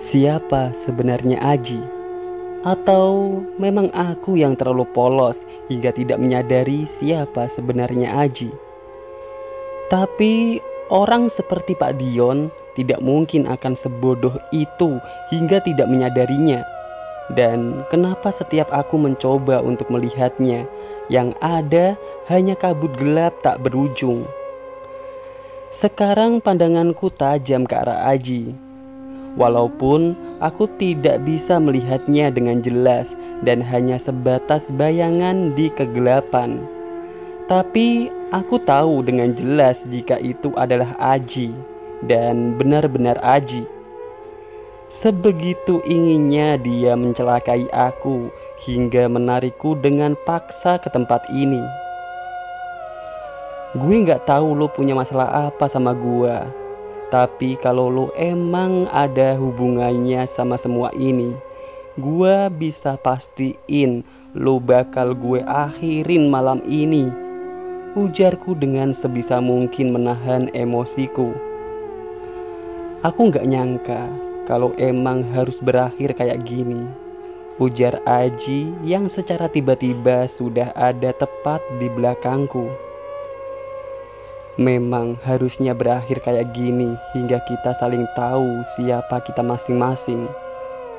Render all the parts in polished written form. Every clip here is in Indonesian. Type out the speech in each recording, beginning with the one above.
Siapa sebenarnya Aji? Atau memang aku yang terlalu polos hingga tidak menyadari siapa sebenarnya Aji? Tapi orang seperti Pak Dion tidak mungkin akan sebodoh itu hingga tidak menyadarinya. Dan kenapa setiap aku mencoba untuk melihatnya, yang ada hanya kabut gelap tak berujung. Sekarang pandanganku tajam ke arah Aji. Walaupun aku tidak bisa melihatnya dengan jelas dan hanya sebatas bayangan di kegelapan, tapi aku tahu dengan jelas jika itu adalah Aji dan benar-benar Aji. Sebegitu inginnya dia mencelakai aku hingga menarikku dengan paksa ke tempat ini. Gue gak tahu lo punya masalah apa sama gue, tapi kalau lo emang ada hubungannya sama semua ini, gue bisa pastiin lo bakal gue akhirin malam ini, ujarku dengan sebisa mungkin menahan emosiku. Aku gak nyangka kalau emang harus berakhir kayak gini, ujar Aji yang secara tiba-tiba sudah ada tepat di belakangku. Memang harusnya berakhir kayak gini hingga kita saling tahu siapa kita masing-masing,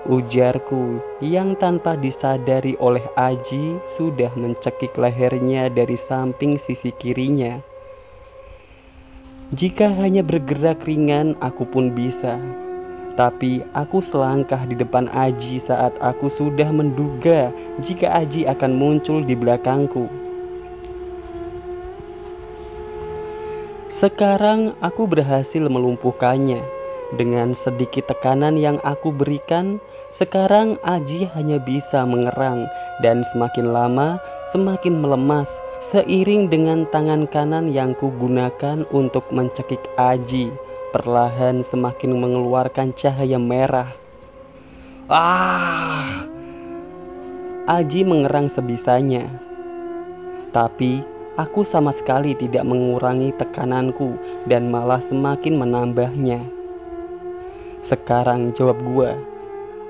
ujarku yang tanpa disadari oleh Aji sudah mencekik lehernya dari samping sisi kirinya. Jika hanya bergerak ringan aku pun bisa, tapi aku selangkah di depan Aji saat aku sudah menduga jika Aji akan muncul di belakangku. Sekarang aku berhasil melumpuhkannya. Dengan sedikit tekanan yang aku berikan, sekarang Aji hanya bisa mengerang dan semakin lama semakin melemas seiring dengan tangan kanan yang kugunakan untuk mencekik Aji perlahan semakin mengeluarkan cahaya merah. Aji mengerang sebisanya, tapi aku sama sekali tidak mengurangi tekananku dan malah semakin menambahnya. Sekarang jawab gua,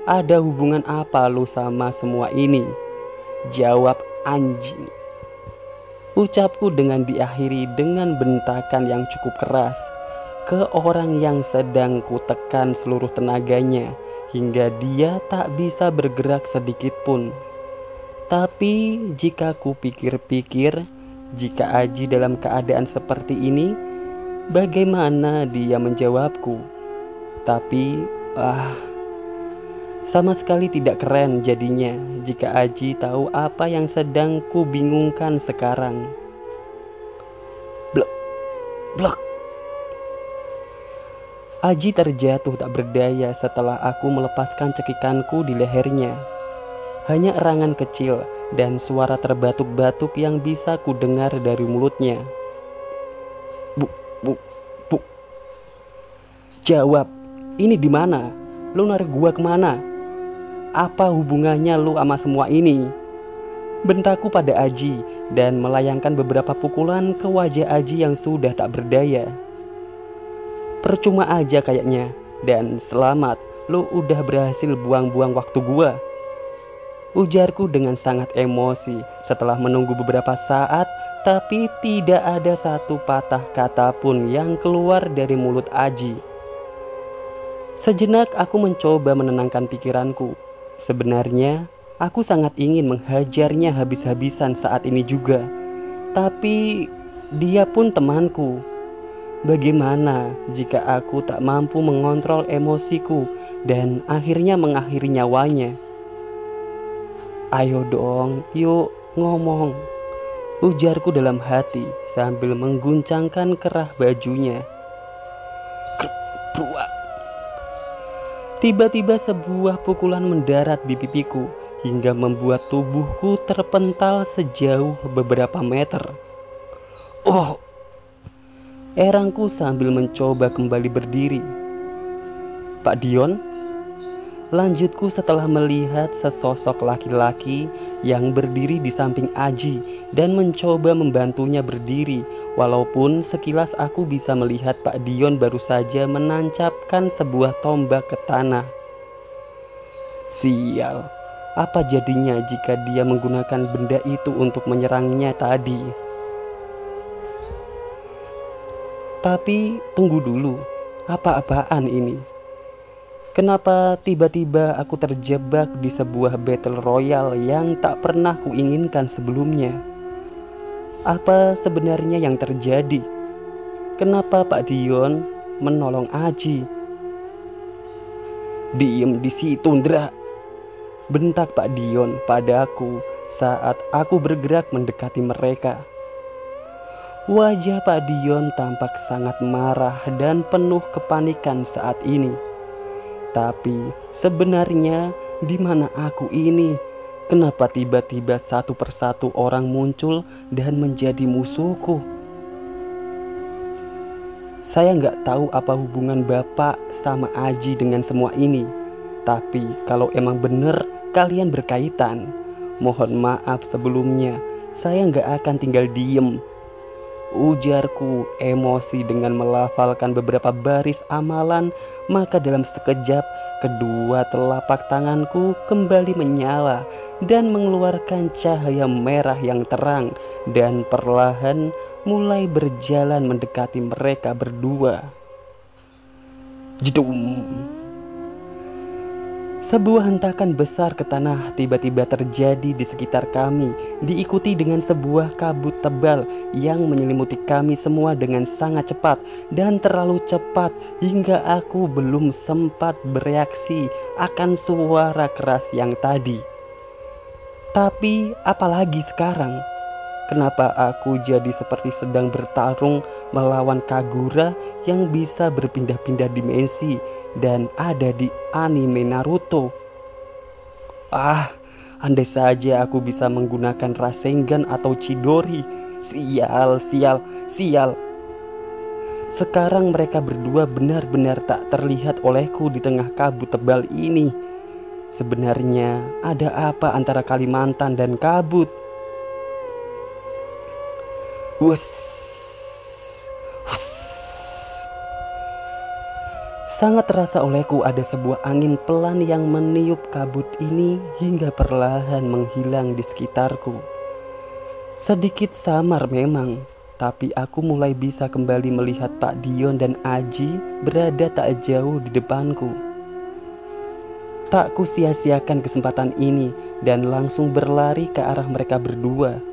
ada hubungan apa lu sama semua ini? Jawab anjing, ucapku dengan diakhiri dengan bentakan yang cukup keras ke orang yang sedang kutekan seluruh tenaganya hingga dia tak bisa bergerak sedikit pun. Tapi jika ku pikir-pikir, jika Aji dalam keadaan seperti ini, bagaimana dia menjawabku? Tapi sama sekali tidak keren jadinya jika Aji tahu apa yang sedang ku bingungkan sekarang. Blok, blok. Aji terjatuh tak berdaya setelah aku melepaskan cekikanku di lehernya. Hanya erangan kecil dan suara terbatuk-batuk yang bisa ku dengar dari mulutnya. Bu. Jawab, ini di mana? Lu narik gua kemana? Apa hubungannya lu sama semua ini? Bentakku pada Aji dan melayangkan beberapa pukulan ke wajah Aji yang sudah tak berdaya. Percuma aja kayaknya, dan selamat, lu udah berhasil buang-buang waktu gua, ujarku dengan sangat emosi setelah menunggu beberapa saat, tapi tidak ada satu patah kata pun yang keluar dari mulut Aji. Sejenak aku mencoba menenangkan pikiranku. Sebenarnya aku sangat ingin menghajarnya habis-habisan saat ini juga, tapi dia pun temanku. Bagaimana jika aku tak mampu mengontrol emosiku dan akhirnya mengakhiri nyawanya? Ayo dong, yuk ngomong, ujarku dalam hati sambil mengguncangkan kerah bajunya. Tiba-tiba sebuah pukulan mendarat di pipiku hingga membuat tubuhku terpental sejauh beberapa meter. Erangku sambil mencoba kembali berdiri. Pak Dion, lanjutku setelah melihat sesosok laki-laki yang berdiri di samping Aji dan mencoba membantunya berdiri, walaupun sekilas aku bisa melihat Pak Dion baru saja menancapkan sebuah tombak ke tanah. Sial, apa jadinya jika dia menggunakan benda itu untuk menyerangnya tadi? Tapi tunggu dulu, apa-apaan ini? Kenapa tiba-tiba aku terjebak di sebuah battle royale yang tak pernah kuinginkan sebelumnya? Apa sebenarnya yang terjadi? Kenapa Pak Dion menolong Aji? Diem di situ, Ndra, bentak Pak Dion padaku saat aku bergerak mendekati mereka. Wajah Pak Dion tampak sangat marah dan penuh kepanikan saat ini. Tapi sebenarnya di mana aku ini? Kenapa tiba-tiba satu persatu orang muncul dan menjadi musuhku? Saya nggak tahu apa hubungan Bapak sama Aji dengan semua ini. Tapi kalau emang bener kalian berkaitan, mohon maaf sebelumnya. Saya nggak akan tinggal diem, ujarku emosi dengan melafalkan beberapa baris amalan. Maka dalam sekejap kedua telapak tanganku kembali menyala dan mengeluarkan cahaya merah yang terang, dan perlahan mulai berjalan mendekati mereka berdua. Jedum. Sebuah hentakan besar ke tanah tiba-tiba terjadi di sekitar kami, diikuti dengan sebuah kabut tebal yang menyelimuti kami semua dengan sangat cepat dan terlalu cepat hingga aku belum sempat bereaksi akan suara keras yang tadi. Tapi apalagi sekarang? Kenapa aku jadi seperti sedang bertarung melawan Kagura yang bisa berpindah-pindah dimensi dan ada di anime Naruto? Andai saja aku bisa menggunakan Rasengan atau Chidori. Sial, sial, sial. Sekarang mereka berdua benar-benar tak terlihat olehku di tengah kabut tebal ini. Sebenarnya ada apa antara Kalimantan dan kabut? Wus, wus. Sangat terasa olehku ada sebuah angin pelan yang meniup kabut ini hingga perlahan menghilang di sekitarku. Sedikit samar memang, tapi aku mulai bisa kembali melihat Pak Dion dan Aji berada tak jauh di depanku. Tak kusia-siakan kesempatan ini dan langsung berlari ke arah mereka berdua.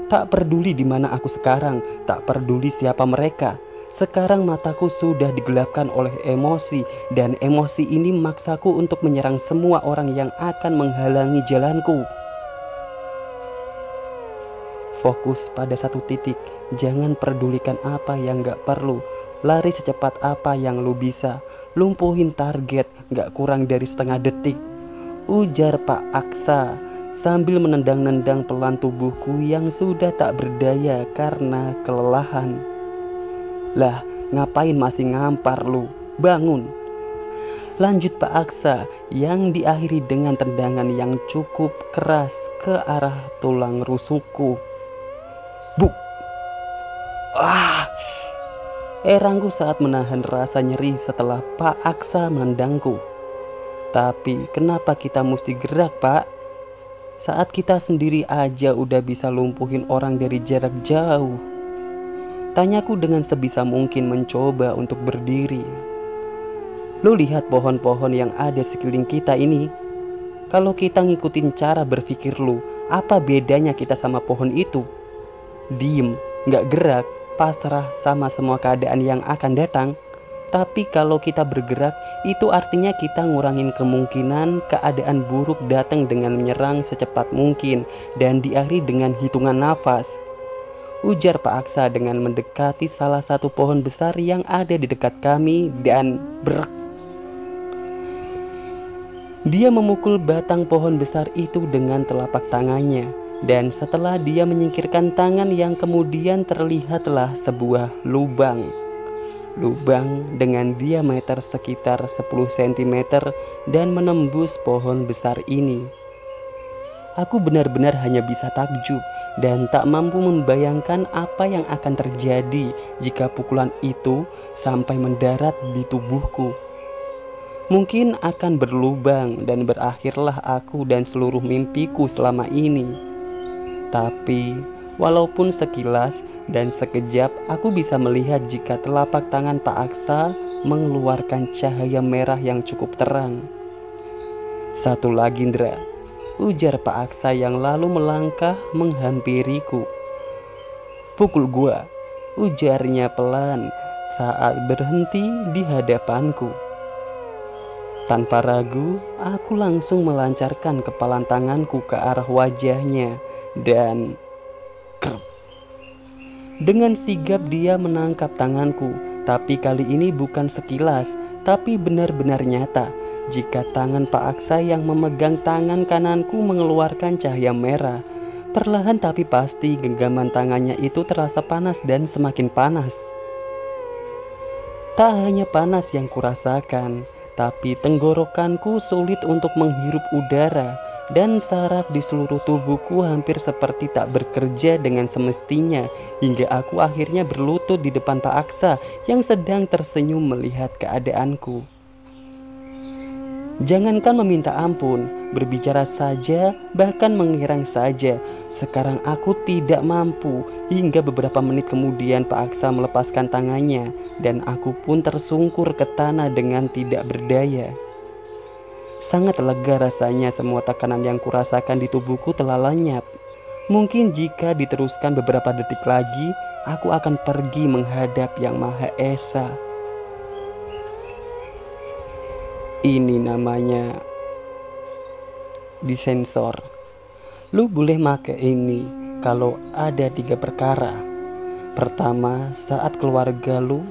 Tak peduli di mana aku sekarang, tak peduli siapa mereka. Sekarang mataku sudah digelapkan oleh emosi, dan emosi ini memaksaku untuk menyerang semua orang yang akan menghalangi jalanku. Fokus pada satu titik, jangan pedulikan apa yang gak perlu. Lari secepat apa yang lu bisa, lumpuhin target gak kurang dari setengah detik, ujar Pak Aksa sambil menendang-nendang pelan tubuhku yang sudah tak berdaya karena kelelahan. Lah, ngapain masih ngampar lu? Bangun! Lanjut Pak Aksa yang diakhiri dengan tendangan yang cukup keras ke arah tulang rusukku. Buk! Erangku saat menahan rasa nyeri setelah Pak Aksa menendangku. Tapi kenapa kita mesti gerak, Pak? Saat kita sendiri aja udah bisa lumpuhin orang dari jarak jauh. Tanyaku dengan sebisa mungkin mencoba untuk berdiri. Lu lihat pohon-pohon yang ada sekeliling kita ini? Kalau kita ngikutin cara berpikir lu, apa bedanya kita sama pohon itu? Diem, gak gerak, pasrah sama semua keadaan yang akan datang. Tapi kalau kita bergerak, itu artinya kita ngurangin kemungkinan keadaan buruk datang dengan menyerang secepat mungkin dan diakhiri dengan hitungan nafas, ujar Pak Aksa dengan mendekati salah satu pohon besar yang ada di dekat kami dan brek. Dia memukul batang pohon besar itu dengan telapak tangannya, dan setelah dia menyingkirkan tangan yang kemudian terlihatlah sebuah lubang. Lubang dengan diameter sekitar 10 cm dan menembus pohon besar ini. Aku benar-benar hanya bisa takjub dan tak mampu membayangkan apa yang akan terjadi jika pukulan itu sampai mendarat di tubuhku. Mungkin akan berlubang dan berakhirlah aku dan seluruh mimpiku selama ini. Tapi walaupun sekilas dan sekejap aku bisa melihat jika telapak tangan Pak Aksa mengeluarkan cahaya merah yang cukup terang. Satu lagi, Ndra, ujar Pak Aksa yang lalu melangkah menghampiriku. Pukul gua, ujarnya pelan saat berhenti di hadapanku. Tanpa ragu, aku langsung melancarkan kepalan tanganku ke arah wajahnya dan krep. Dengan sigap dia menangkap tanganku, tapi kali ini bukan sekilas, tapi benar-benar nyata. Jika tangan Pak Aksa yang memegang tangan kananku mengeluarkan cahaya merah, perlahan tapi pasti genggaman tangannya itu terasa panas dan semakin panas. Tak hanya panas yang kurasakan, tapi tenggorokanku sulit untuk menghirup udara dan saraf di seluruh tubuhku hampir seperti tak bekerja dengan semestinya hingga aku akhirnya berlutut di depan Pak Aksa yang sedang tersenyum melihat keadaanku. Jangankan meminta ampun, berbicara saja, bahkan mengerang saja. Sekarang aku tidak mampu. Hingga beberapa menit kemudian Pak Aksa melepaskan tangannya dan aku pun tersungkur ke tanah dengan tidak berdaya. Sangat lega rasanya, semua tekanan yang kurasakan di tubuhku telah lenyap. Mungkin jika diteruskan beberapa detik lagi, aku akan pergi menghadap Yang Maha Esa. Ini namanya disensor. Lu boleh make ini kalau ada 3 perkara. Pertama, saat keluarga lu,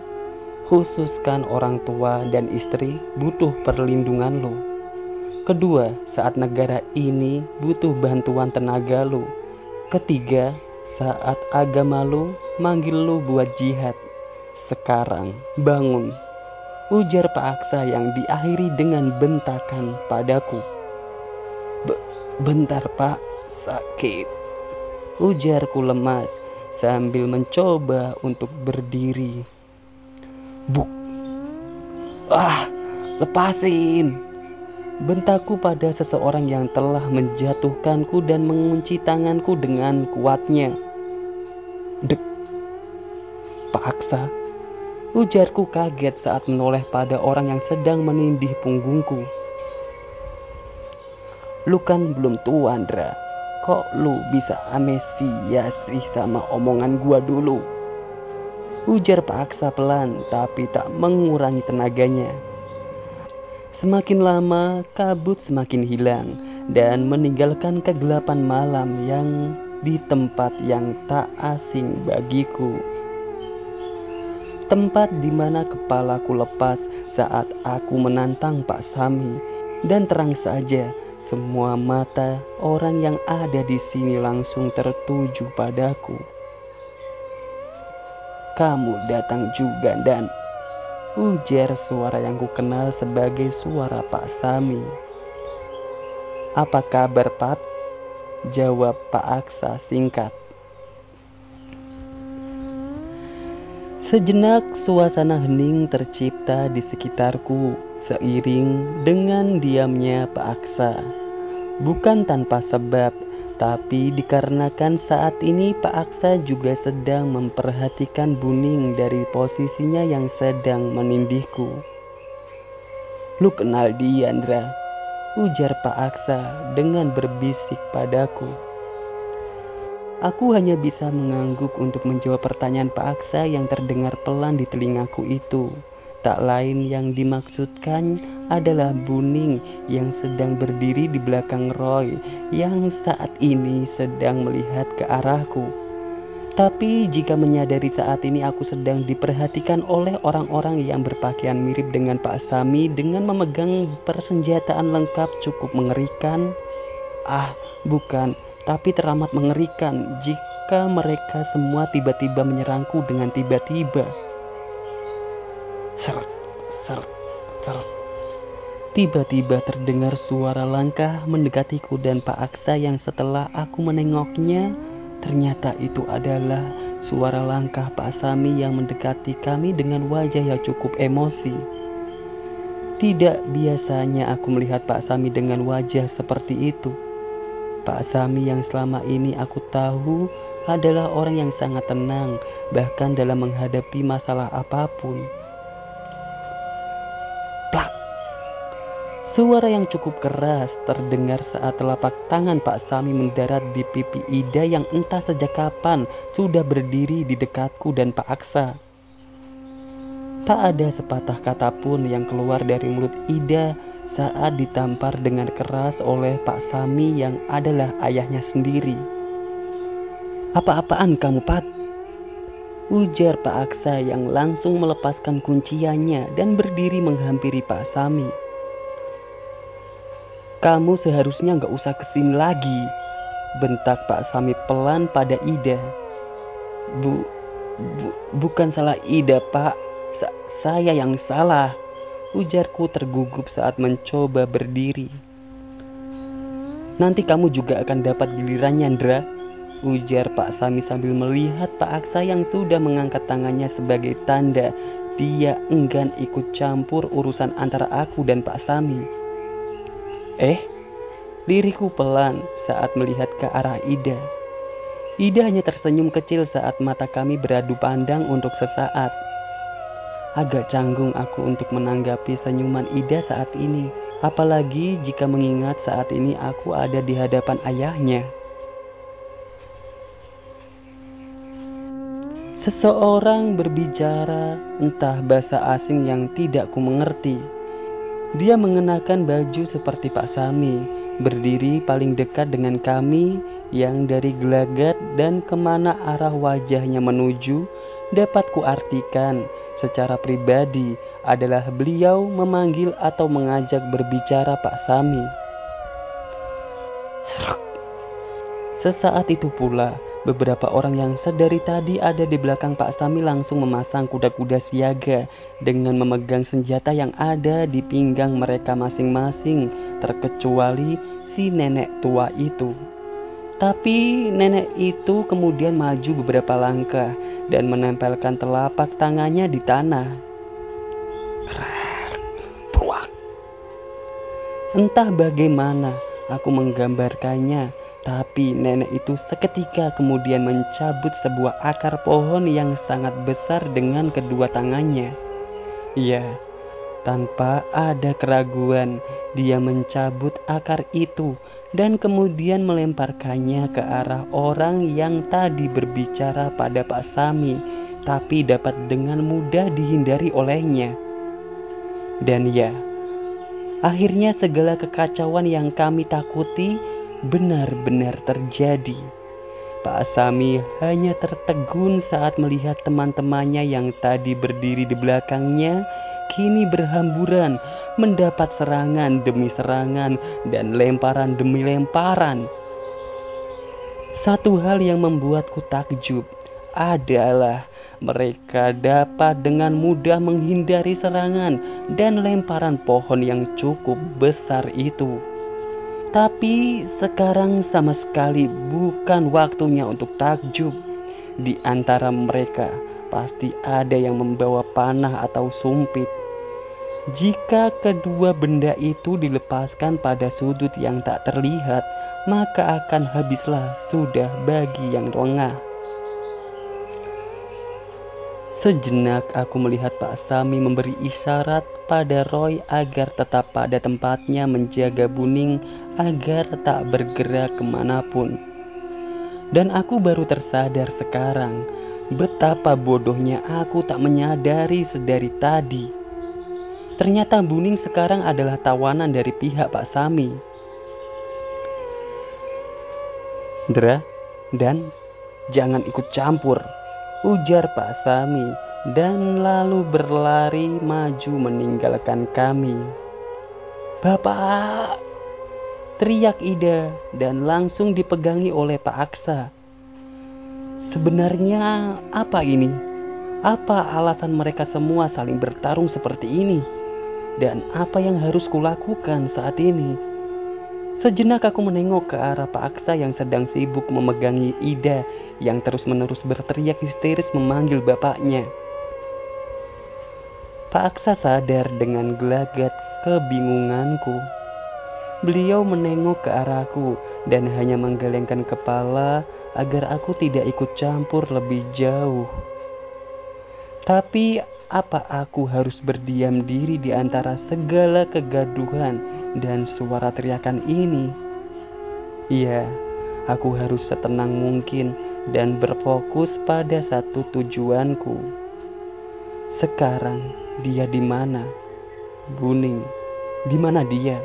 khususkan orang tua dan istri, butuh perlindungan lu. Kedua, saat negara ini butuh bantuan tenaga lu. Ketiga, saat agama lu manggil lu buat jihad. Sekarang bangun, ujar Pak Aksa yang diakhiri dengan bentakan padaku. Bentar Pak, sakit, ujarku lemas sambil mencoba untuk berdiri. Buk, lepasin, bentakku pada seseorang yang telah menjatuhkanku dan mengunci tanganku dengan kuatnya. Dek, Pak Aksa, ujarku kaget saat menoleh pada orang yang sedang menindih punggungku. Lu kan belum tua, Ndra. Kok lu bisa amnesia sih sama omongan gua dulu? Ujar Pak Aksa pelan tapi tak mengurangi tenaganya. Semakin lama kabut semakin hilang dan meninggalkan kegelapan malam yang di tempat yang tak asing bagiku. Tempat di mana kepalaku lepas saat aku menantang Pak Sami, dan terang saja semua mata orang yang ada di sini langsung tertuju padaku. Kamu datang juga, Dan, ujar suara yang kukenal sebagai suara Pak Sami. Apa kabar, Pat? Jawab Pak Aksa singkat. Sejenak suasana hening tercipta di sekitarku seiring dengan diamnya Pak Aksa. Bukan tanpa sebab, tapi dikarenakan saat ini Pak Aksa juga sedang memperhatikan Buning dari posisinya yang sedang menindihku. Lu kenal dia, Ndra? Ujar Pak Aksa dengan berbisik padaku. Aku hanya bisa mengangguk untuk menjawab pertanyaan Pak Aksa yang terdengar pelan di telingaku itu. Tak lain yang dimaksudkan adalah Buning yang sedang berdiri di belakang Roy yang saat ini sedang melihat ke arahku. Tapi jika menyadari saat ini aku sedang diperhatikan oleh orang-orang yang berpakaian mirip dengan Pak Sami dengan memegang persenjataan lengkap cukup mengerikan. Bukan, tapi teramat mengerikan jika mereka semua tiba-tiba menyerangku dengan tiba-tiba. Seret, seret, seret. Tiba-tiba terdengar suara langkah mendekatiku dan Pak Aksa yang setelah aku menengoknya, ternyata itu adalah suara langkah Pak Sami yang mendekati kami dengan wajah yang cukup emosi. Tidak biasanya aku melihat Pak Sami dengan wajah seperti itu. Pak Sami yang selama ini aku tahu adalah orang yang sangat tenang, bahkan dalam menghadapi masalah apapun. Plak! Suara yang cukup keras terdengar saat telapak tangan Pak Sami mendarat di pipi Ida yang entah sejak kapan sudah berdiri di dekatku dan Pak Aksa. Tak ada sepatah kata pun yang keluar dari mulut Ida saat ditampar dengan keras oleh Pak Sami yang adalah ayahnya sendiri. "Apa-apaan kamu, Pat?" ujar Pak Aksa yang langsung melepaskan kunciannya dan berdiri menghampiri Pak Sami. "Kamu seharusnya gak usah kesini lagi," bentak Pak Sami pelan pada Ida. Bukan salah Ida, Pak. Saya yang salah," ujarku tergugup saat mencoba berdiri. "Nanti kamu juga akan dapat gilirannya, Ndra," ujar Pak Sami sambil melihat Pak Aksa yang sudah mengangkat tangannya sebagai tanda dia enggan ikut campur urusan antara aku dan Pak Sami. Lirikku pelan saat melihat ke arah Ida. Ida hanya tersenyum kecil saat mata kami beradu pandang untuk sesaat. Agak canggung aku untuk menanggapi senyuman Ida saat ini, apalagi jika mengingat saat ini aku ada di hadapan ayahnya. Seseorang berbicara entah bahasa asing yang tidak ku mengerti. Dia mengenakan baju seperti Pak Sami, berdiri paling dekat dengan kami yang dari gelagat dan kemana arah wajahnya menuju dapat kuartikan secara pribadi adalah beliau memanggil atau mengajak berbicara Pak Sami. Sesaat itu pula beberapa orang yang sedari tadi ada di belakang Pak Sami langsung memasang kuda-kuda siaga dengan memegang senjata yang ada di pinggang mereka masing-masing, terkecuali si nenek tua itu. Tapi nenek itu kemudian maju beberapa langkah dan menempelkan telapak tangannya di tanah. Entah bagaimana aku menggambarkannya, tapi nenek itu seketika kemudian mencabut sebuah akar pohon yang sangat besar dengan kedua tangannya. Ya, tanpa ada keraguan, dia mencabut akar itu dan kemudian melemparkannya ke arah orang yang tadi berbicara pada Pak Sami, tapi dapat dengan mudah dihindari olehnya. Dan ya, akhirnya segala kekacauan yang kami takuti benar-benar terjadi. Pak Sami hanya tertegun saat melihat teman-temannya yang tadi berdiri di belakangnya kini berhamburan mendapat serangan demi serangan dan lemparan demi lemparan. Satu hal yang membuatku takjub adalah mereka dapat dengan mudah menghindari serangan dan lemparan pohon yang cukup besar itu. Tapi sekarang sama sekali bukan waktunya untuk takjub. Di antara mereka pasti ada yang membawa panah atau sumpit. Jika kedua benda itu dilepaskan pada sudut yang tak terlihat, maka akan habislah sudah bagi yang lengah. Sejenak aku melihat Pak Sami memberi isyarat pada Roy agar tetap pada tempatnya menjaga Buning agar tak bergerak kemanapun. Dan aku baru tersadar sekarang betapa bodohnya aku tak menyadari sedari tadi. Ternyata Buning sekarang adalah tawanan dari pihak Pak Sami. "Ndra, dan jangan ikut campur," ujar Pak Sami dan lalu berlari maju meninggalkan kami. "Bapak!" teriak Ida dan langsung dipegangi oleh Pak Aksa. Sebenarnya apa ini? Apa alasan mereka semua saling bertarung seperti ini? Dan apa yang harus kulakukan saat ini? Sejenak aku menengok ke arah Pak Aksa yang sedang sibuk memegangi Ida yang terus-menerus berteriak histeris memanggil bapaknya. Pak Aksa sadar dengan gelagat kebingunganku. Beliau menengok ke arahku dan hanya menggelengkan kepala agar aku tidak ikut campur lebih jauh. Tapi apa aku harus berdiam diri di antara segala kegaduhan dan suara teriakan ini? Iya, aku harus setenang mungkin dan berfokus pada satu tujuanku. Sekarang dia di mana? Buning, di mana dia?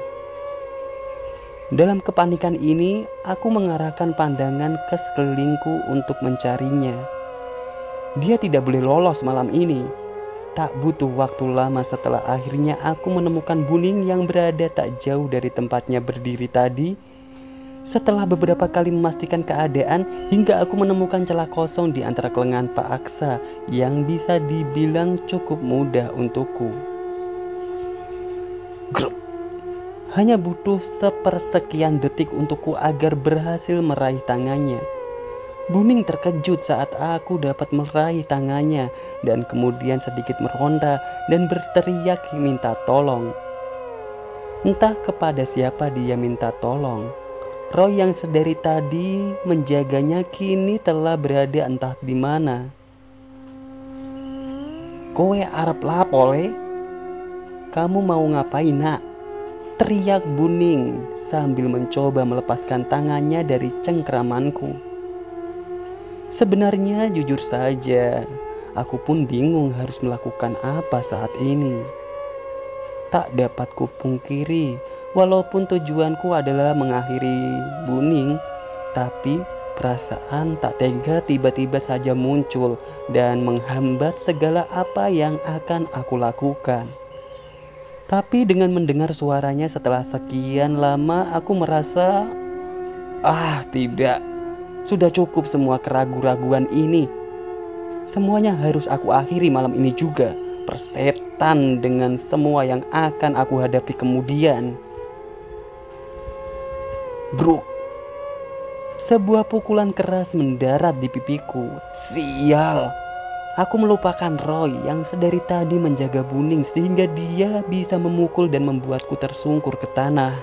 Dalam kepanikan ini, aku mengarahkan pandangan ke sekelilingku untuk mencarinya. Dia tidak boleh lolos malam ini. Tak butuh waktu lama setelah akhirnya aku menemukan Buning yang berada tak jauh dari tempatnya berdiri tadi. Setelah beberapa kali memastikan keadaan, hingga aku menemukan celah kosong di antara kelengan Pak Aksa yang bisa dibilang cukup mudah untukku. Grup. Hanya butuh sepersekian detik untukku agar berhasil meraih tangannya. Buning terkejut saat aku dapat meraih tangannya dan kemudian sedikit meronta dan berteriak minta tolong. Entah kepada siapa dia minta tolong. Roy yang sedari tadi menjaganya kini telah berada entah di mana. Kowe arep lapole? Kamu mau ngapain, nak? Teriak Buning sambil mencoba melepaskan tangannya dari cengkramanku. Sebenarnya jujur saja, aku pun bingung harus melakukan apa saat ini. Tak dapat kupungkiri, walaupun tujuanku adalah mengakhiri Buning, tapi perasaan tak tega tiba-tiba saja muncul dan menghambat segala apa yang akan aku lakukan. Tapi dengan mendengar suaranya setelah sekian lama, aku merasa, tidak, sudah cukup semua keraguan-raguan ini. Semuanya harus aku akhiri malam ini juga. Persetan dengan semua yang akan aku hadapi kemudian. Bruk. Sebuah pukulan keras mendarat di pipiku. Sial. Aku melupakan Roy yang sedari tadi menjaga Buning sehingga dia bisa memukul dan membuatku tersungkur ke tanah.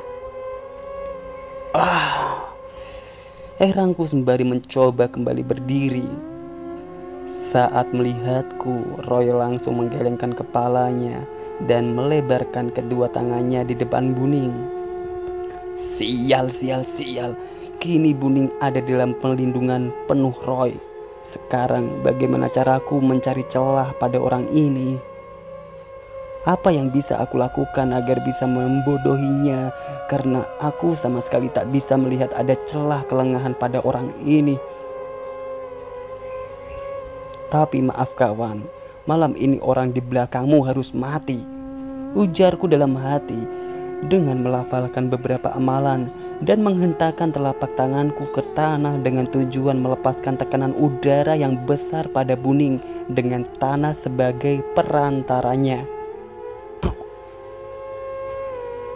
Herangku sembari mencoba kembali berdiri. Saat melihatku, Roy langsung menggelengkan kepalanya dan melebarkan kedua tangannya di depan Buning. Sial. Kini Buning ada dalam pelindungan penuh Roy. Sekarang bagaimana caraku mencari celah pada orang ini? Apa yang bisa aku lakukan agar bisa membodohinya? Karena aku sama sekali tak bisa melihat ada celah kelengahan pada orang ini. Tapi maaf kawan, malam ini orang di belakangmu harus mati, ujarku dalam hati dengan melafalkan beberapa amalan dan menghentakkan telapak tanganku ke tanah dengan tujuan melepaskan tekanan udara yang besar pada Buning dengan tanah sebagai perantaranya.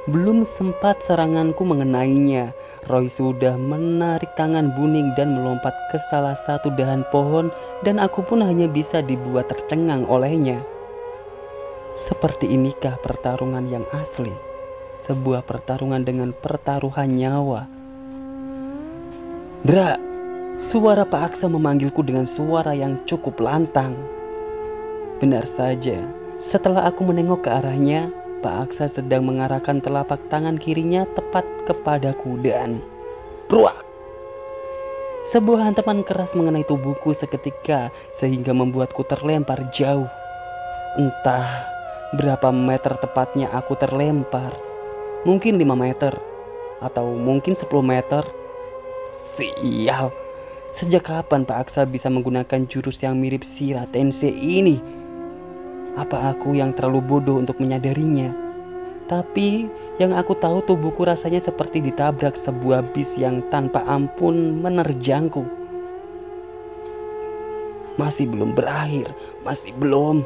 Belum sempat seranganku mengenainya, Roy sudah menarik tangan Buning dan melompat ke salah satu dahan pohon dan aku pun hanya bisa dibuat tercengang olehnya. Seperti inikah pertarungan yang asli? Sebuah pertarungan dengan pertaruhan nyawa. Dra, suara Pak Aksa memanggilku dengan suara yang cukup lantang. Benar saja, setelah aku menengok ke arahnya, Pak Aksa sedang mengarahkan telapak tangan kirinya tepat kepadaku dan pruak! Sebuah hantaman keras mengenai tubuhku seketika sehingga membuatku terlempar jauh. Entah berapa meter tepatnya aku terlempar. Mungkin 5 meter atau mungkin 10 meter. Sial. Sejak kapan Pak Aksa bisa menggunakan jurus yang mirip Shira Tensei ini? Apa aku yang terlalu bodoh untuk menyadarinya? Tapi yang aku tahu tubuhku rasanya seperti ditabrak sebuah bis yang tanpa ampun menerjangku. Masih belum berakhir, masih belum.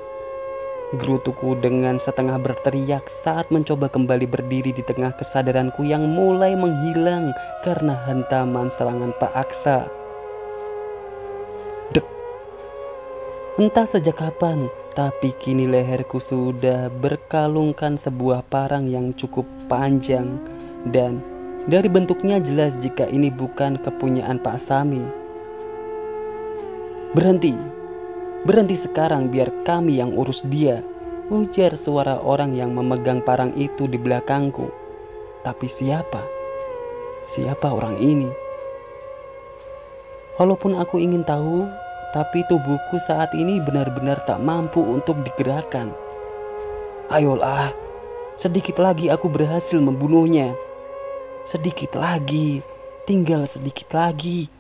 Gerutuku dengan setengah berteriak saat mencoba kembali berdiri di tengah kesadaranku yang mulai menghilang karena hantaman serangan Pak Aksa. Dek. Entah sejak kapan Tapi kini leherku sudah berkalungkan sebuah parang yang cukup panjang, dan dari bentuknya jelas jika ini bukan kepunyaan Pak Sami. Berhenti, berhenti sekarang biar kami yang urus dia, ujar suara orang yang memegang parang itu di belakangku. Tapi siapa? Siapa orang ini? Walaupun aku ingin tahu, tapi tubuhku saat ini benar-benar tak mampu untuk digerakkan. Ayolah, sedikit lagi aku berhasil membunuhnya. Sedikit lagi, tinggal sedikit lagi.